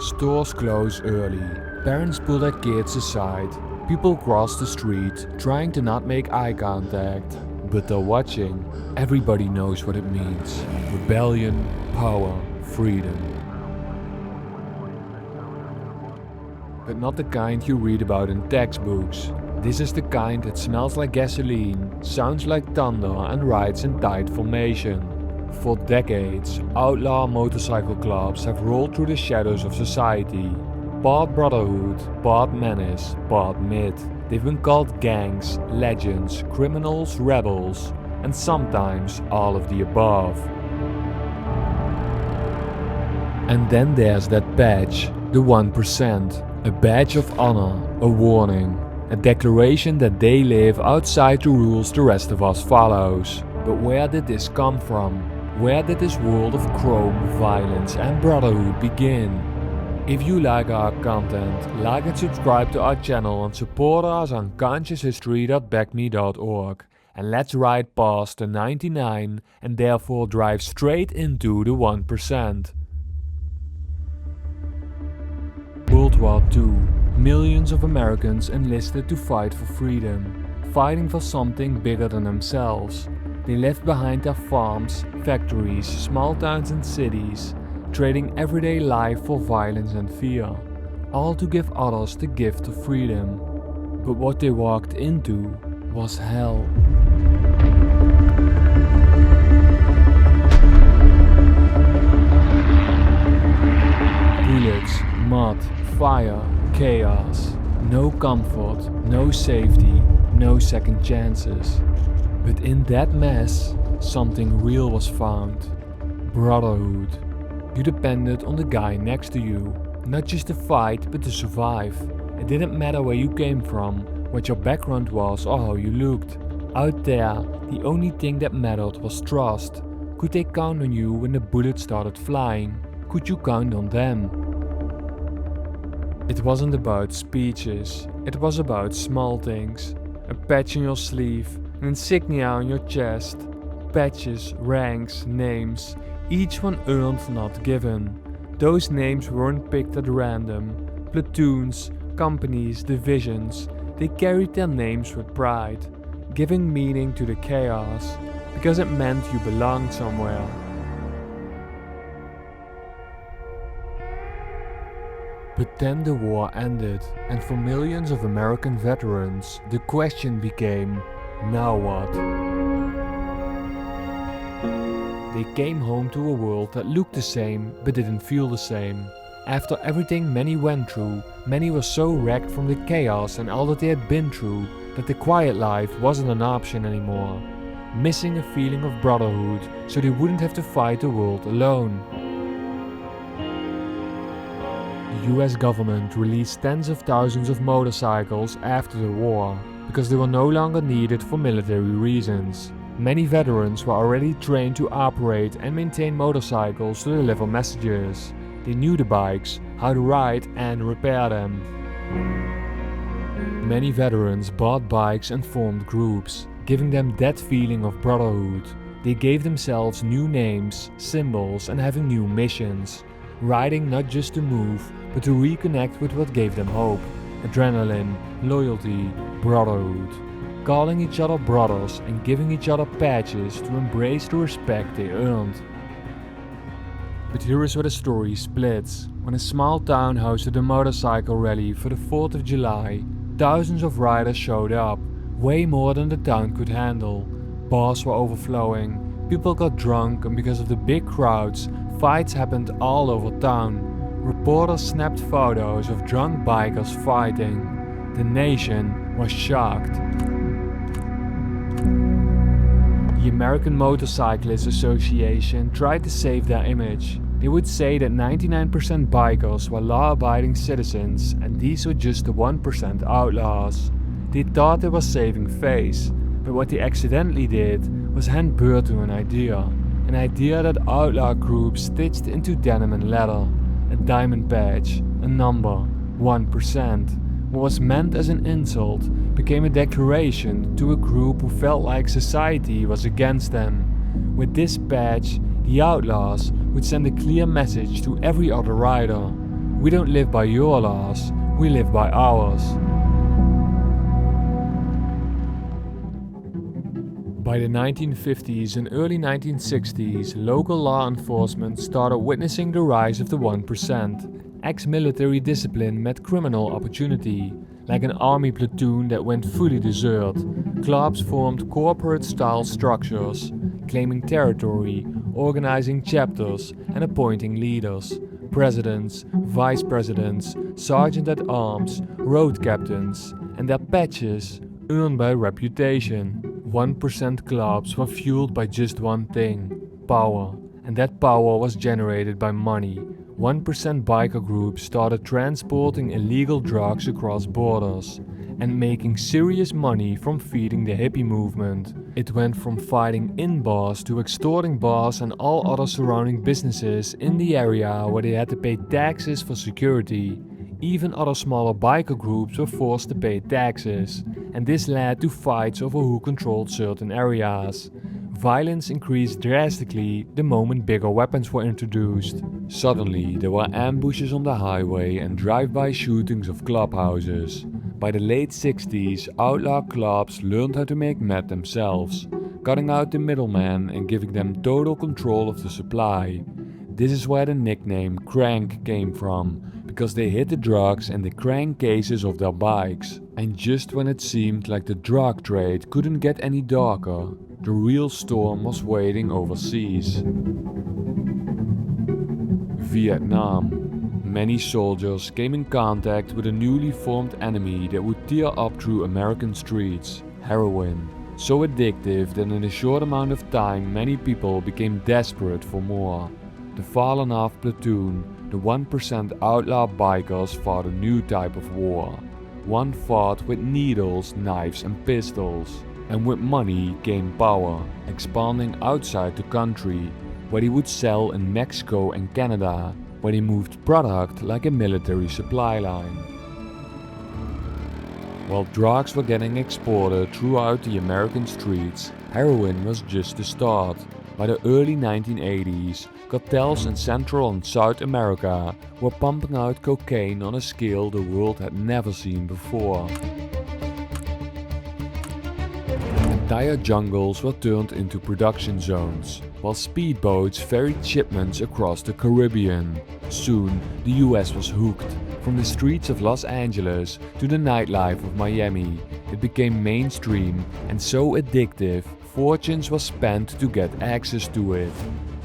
Stores close early. Parents pull their kids aside. People cross the street, trying to not make eye contact. But they're watching. Everybody knows what it means. Rebellion, power, freedom. But not the kind you read about in textbooks. This is the kind that smells like gasoline, sounds like thunder and rides in tight formation. For decades, outlaw motorcycle clubs have rolled through the shadows of society. Part brotherhood, part menace, part myth. They've been called gangs, legends, criminals, rebels, and sometimes all of the above. And then there's that badge, the 1%, a badge of honor, a warning, a declaration that they live outside the rules the rest of us follows. But where did this come from? Where did this world of chrome, violence and brotherhood begin? If you like our content, like and subscribe to our channel and support us on conscioushistory.backme.org. And let's ride past the 99 and therefore drive straight into the 1%. World War II. Millions of Americans enlisted to fight for freedom, fighting for something bigger than themselves. They left behind their farms, factories, small towns and cities, trading everyday life for violence and fear, all to give others the gift of freedom. But what they walked into was hell. Bullets, mud, fire, chaos. No comfort, no safety, no second chances. But in that mess, something real was found. Brotherhood. You depended on the guy next to you, not just to fight, but to survive. It didn't matter where you came from, what your background was or how you looked. Out there, the only thing that mattered was trust. Could they count on you when the bullets started flying? Could you count on them? It wasn't about speeches, it was about small things. A patch on your sleeve, an insignia on your chest. Patches, ranks, names, each one earned, not given. Those names weren't picked at random. Platoons, companies, divisions, they carried their names with pride, giving meaning to the chaos, because it meant you belonged somewhere. But then the war ended, and for millions of American veterans, the question became, now what? They came home to a world that looked the same, but didn't feel the same. After everything many went through, many were so wrecked from the chaos and all that they had been through, that the quiet life wasn't an option anymore. Missing a feeling of brotherhood, so they wouldn't have to fight the world alone. The US government released tens of thousands of motorcycles after the war, because they were no longer needed for military reasons. Many veterans were already trained to operate and maintain motorcycles to deliver messages. They knew the bikes, how to ride and repair them. Many veterans bought bikes and formed groups, giving them that feeling of brotherhood. They gave themselves new names, symbols and having new missions. Riding not just to move, but to reconnect with what gave them hope. Adrenaline, loyalty, brotherhood. Calling each other brothers and giving each other patches to embrace the respect they earned. But here is where the story splits. When a small town hosted a motorcycle rally for the 4th of July, thousands of riders showed up, way more than the town could handle. Bars were overflowing, people got drunk, and because of the big crowds, fights happened all over town. Reporters snapped photos of drunk bikers fighting. The nation was shocked. The American Motorcyclists Association tried to save their image. They would say that 99% bikers were law-abiding citizens and these were just the 1% outlaws. They thought they were saving face, but what they accidentally did was hand birth to an idea that outlaw groups stitched into denim and leather. A diamond badge, a number, 1%. What was meant as an insult became a declaration to a group who felt like society was against them. With this badge, the outlaws would send a clear message to every other rider. We don't live by your laws, we live by ours. By the 1950s and early 1960s, local law enforcement started witnessing the rise of the 1%. Ex-military discipline met criminal opportunity. Like an army platoon that went fully desert, clubs formed corporate-style structures, claiming territory, organizing chapters, and appointing leaders. Presidents, vice presidents, sergeant-at-arms, road captains, and their patches earned by reputation. 1% clubs were fueled by just one thing: power, and that power was generated by money. 1% biker groups started transporting illegal drugs across borders and making serious money from feeding the hippie movement. It went from fighting in bars to extorting bars and all other surrounding businesses in the area where they had to pay taxes for security. Even other smaller biker groups were forced to pay taxes, and this led to fights over who controlled certain areas. Violence increased drastically the moment bigger weapons were introduced. Suddenly, there were ambushes on the highway and drive-by shootings of clubhouses. By the late 60s, outlaw clubs learned how to make meth themselves, cutting out the middleman and giving them total control of the supply. This is where the nickname crank came from, because they hid the drugs and the crank cases of their bikes. And just when it seemed like the drug trade couldn't get any darker, the real storm was waiting overseas. Vietnam. Many soldiers came in contact with a newly formed enemy that would tear up through American streets: heroin. So addictive that in a short amount of time many people became desperate for more. The fallen off platoon, the 1% outlaw bikers fought a new type of war. One fought with needles, knives and pistols. And with money came power, expanding outside the country, where they would sell in Mexico and Canada, where they moved product like a military supply line. While drugs were getting exported throughout the American streets, heroin was just the start. By the early 1980s, cartels in Central and South America were pumping out cocaine on a scale the world had never seen before. Entire jungles were turned into production zones, while speedboats ferried shipments across the Caribbean. Soon, the US was hooked. From the streets of Los Angeles to the nightlife of Miami, it became mainstream and so addictive, fortunes were spent to get access to it.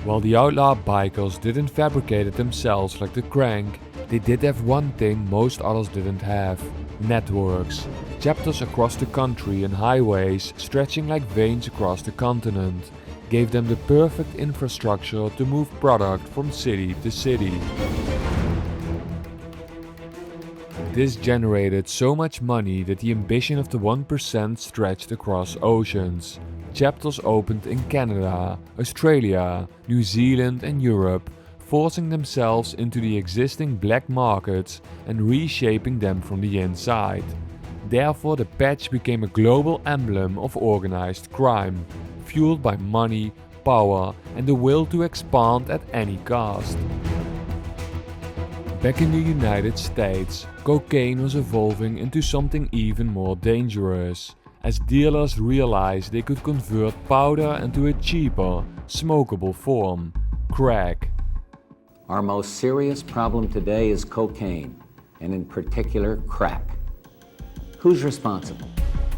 While the outlaw bikers didn't fabricate it themselves like the crank, they did have one thing most others didn't have: networks. Chapters across the country and highways stretching like veins across the continent gave them the perfect infrastructure to move product from city to city. This generated so much money that the ambition of the 1% stretched across oceans. Chapters opened in Canada, Australia, New Zealand and Europe, forcing themselves into the existing black markets and reshaping them from the inside. Therefore, the patch became a global emblem of organized crime, fueled by money, power and the will to expand at any cost. Back in the United States, cocaine was evolving into something even more dangerous, as dealers realized they could convert powder into a cheaper, smokable form: crack. Our most serious problem today is cocaine, and in particular crack. Who's responsible?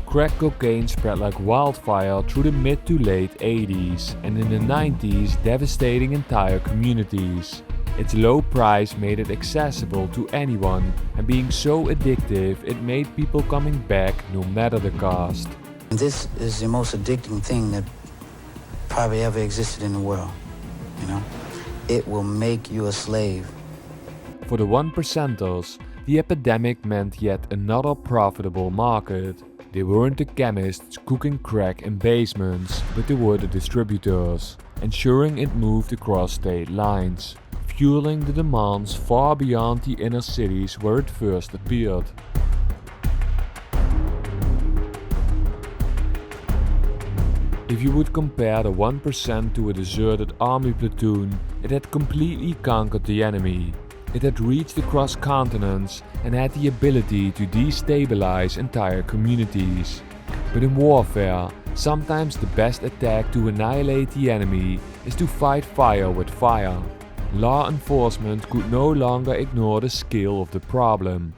Crack cocaine spread like wildfire through the mid to late 80s and in the 90s devastating entire communities. Its low price made it accessible to anyone, and being so addictive it made people coming back no matter the cost. This is the most addicting thing that probably ever existed in the world, you know? It will make you a slave. For the 1%ers, the epidemic meant yet another profitable market. They weren't the chemists cooking crack in basements, but they were the distributors, ensuring it moved across state lines, fueling the demands far beyond the inner cities where it first appeared. If you would compare the 1% to a deserted army platoon, it had completely conquered the enemy. It had reached across continents and had the ability to destabilize entire communities. But in warfare, sometimes the best attack to annihilate the enemy is to fight fire with fire. Law enforcement could no longer ignore the scale of the problem.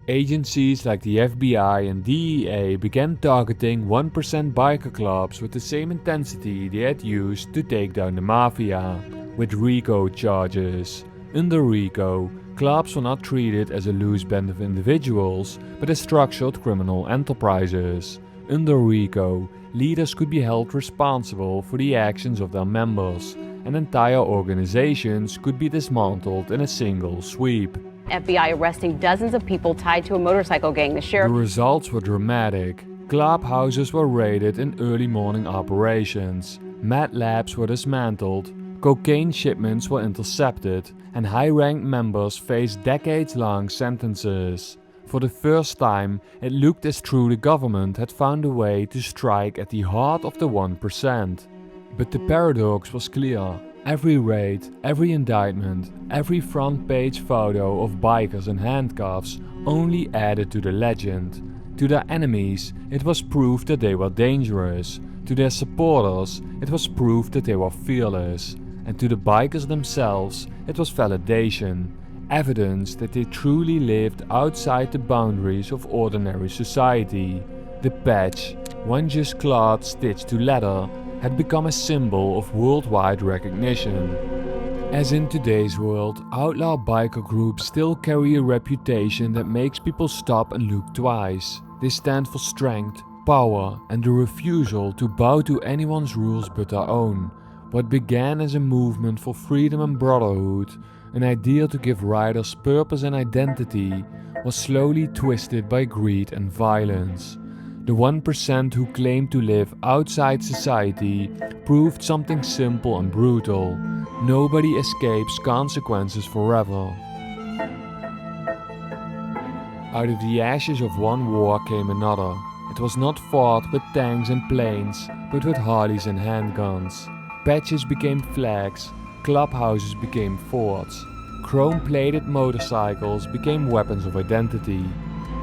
Agencies like the FBI and DEA began targeting 1% biker clubs with the same intensity they had used to take down the mafia, with RICO charges. Under RICO, clubs were not treated as a loose band of individuals, but as structured criminal enterprises. Under RICO, leaders could be held responsible for the actions of their members, and entire organizations could be dismantled in a single sweep. FBI arresting dozens of people tied to a motorcycle gang. The results were dramatic. Clubhouses were raided in early morning operations. Meth labs were dismantled. Cocaine shipments were intercepted, and high-ranked members faced decades-long sentences. For the first time, it looked as though the government had found a way to strike at the heart of the 1%. But the paradox was clear. Every raid, every indictment, every front-page photo of bikers in handcuffs only added to the legend. To their enemies, it was proof that they were dangerous. To their supporters, it was proof that they were fearless. And to the bikers themselves, it was validation, evidence that they truly lived outside the boundaries of ordinary society. The patch, one just cloth stitched to leather, had become a symbol of worldwide recognition. As in today's world, outlaw biker groups still carry a reputation that makes people stop and look twice. They stand for strength, power, and the refusal to bow to anyone's rules but their own. What began as a movement for freedom and brotherhood, an ideal to give riders purpose and identity, was slowly twisted by greed and violence. The 1% who claimed to live outside society proved something simple and brutal. Nobody escapes consequences forever. Out of the ashes of one war came another. It was not fought with tanks and planes, but with Harleys and handguns. Patches became flags, clubhouses became forts, chrome-plated motorcycles became weapons of identity.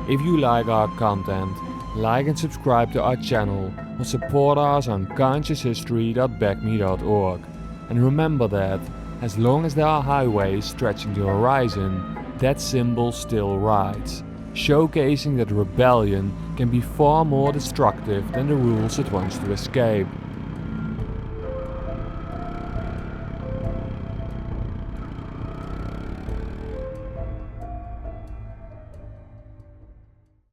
If you like our content, like and subscribe to our channel or support us on conscioushistory.backme.org. And remember that, as long as there are highways stretching the horizon, that symbol still rides, showcasing that rebellion can be far more destructive than the rules it wants to escape.